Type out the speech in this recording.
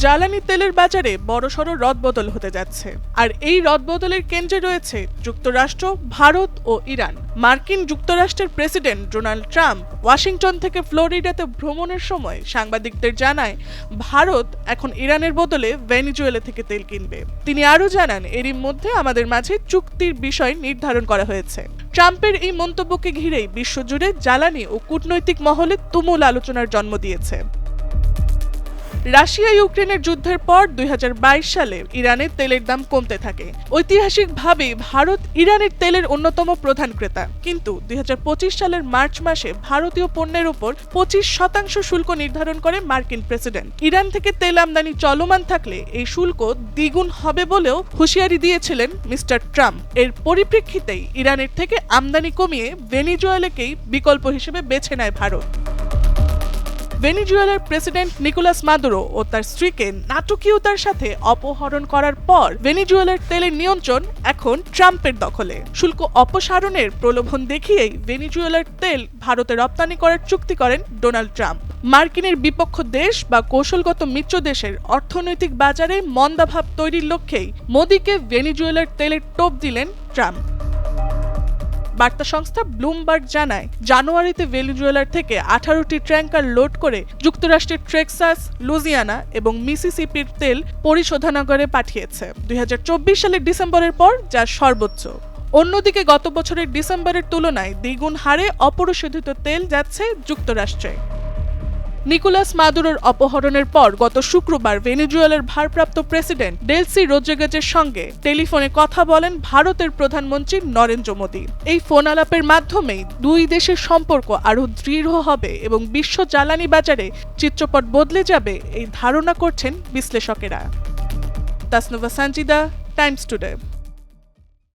জ্বালানি তেলের বাজারে বড়সড় রদবদল হতে যাচ্ছে, আর এই রদবদলের কেন্দ্রে রয়েছে যুক্তরাষ্ট্র, ভারত ও ইরান। মার্কিন যুক্তরাষ্ট্রের প্রেসিডেন্ট ডোনাল্ড ট্রাম্প ওয়াশিংটন থেকে ফ্লোরিডাতে ভ্রমণের সময় সাংবাদিকদের জানায়, ভারত এখন ইরানের বদলে ভেনেজুয়েলা থেকে তেল কিনবে। তিনি আরও জানান, এরই মধ্যে আমাদের মাঝে চুক্তির বিষয় নির্ধারণ করা হয়েছে। ট্রাম্পের এই মন্তব্যকে ঘিরেই বিশ্বজুড়ে জ্বালানি ও কূটনৈতিক মহলে তুমুল আলোচনার জন্ম দিয়েছে। রাশিয়া ইউক্রেনের যুদ্ধের পর 2022 সালে ইরানের তেলের দাম কমতে থাকে। ঐতিহাসিকভাবে ভারত ইরানের তেলের অন্যতম প্রধান ক্রেতা, কিন্তু 2025 সালের মার্চ মাসে ভারতীয় পণ্যের উপর 25% শুল্ক নির্ধারণ করে মার্কিন প্রেসিডেন্ট। ইরান থেকে তেল আমদানি চলমান থাকলে এই শুল্ক দ্বিগুণ হবে বলেও হুঁশিয়ারি দিয়েছিলেন মিস্টার ট্রাম্প। এর পরিপ্রেক্ষিতেই ইরানের থেকে আমদানি কমিয়ে ভেনেজুয়েলাকেই বিকল্প হিসেবে বেছে নেয় ভারত। ভেনেজুয়েলার প্রেসিডেন্ট নিকোলাস মাদুরো ও তার স্ত্রীকে নাটকীয়তার সাথে অপহরণ করার পর ভেনেজুয়েলার তেলের নিয়ন্ত্রণ এখন ট্রাম্পের দখলে। শুল্ক অপসারণের প্রলোভন দেখিয়েই ভেনেজুয়েলার তেল ভারতে রপ্তানি করার চুক্তি করেন ডোনাল্ড ট্রাম্প। মার্কিনের বিপক্ষ দেশ বা কৌশলগত মিত্র দেশের অর্থনৈতিক বাজারে মন্দাভাব তৈরির লক্ষ্যেই মোদিকে ভেনেজুয়েলার তেলের টোপ দিলেন ট্রাম্প। বার্তা সংস্থা ব্লুমবার্গ জানায়, জানুয়ারিতে ভেনেজুয়েলার থেকে 18টি ট্যাঙ্কার লোড করে যুক্তরাষ্ট্রের টেক্সাস, লুইজিয়ানা এবং মিসিসিপির তেল পরিশোধনাগারে পাঠিয়েছে। 2024 সালের ডিসেম্বরের পর যা সর্বোচ্চ। অন্যদিকে গত বছরের ডিসেম্বরের তুলনায় দ্বিগুণ হারে অপরিশোধিত তেল যাচ্ছে যুক্তরাষ্ট্রে। নিকোলাস মাদুরোর অপহরণের পর গত শুক্রবার ভেনেজুয়েলার ভারপ্রাপ্ত প্রেসিডেন্ট ডেলসি রোদ্রিগেজের সঙ্গে টেলিফোনে কথা বলেন ভারতের প্রধানমন্ত্রী নরেন্দ্র মোদি। এই ফোন আলাপের মাধ্যমেই দুই দেশের সম্পর্ক আরও দৃঢ় হবে এবং বিশ্ব জ্বালানি বাজারে চিত্রপট বদলে যাবে এই ধারণা করছেন বিশ্লেষকেরা। Tasnuva Sanjida, Times today.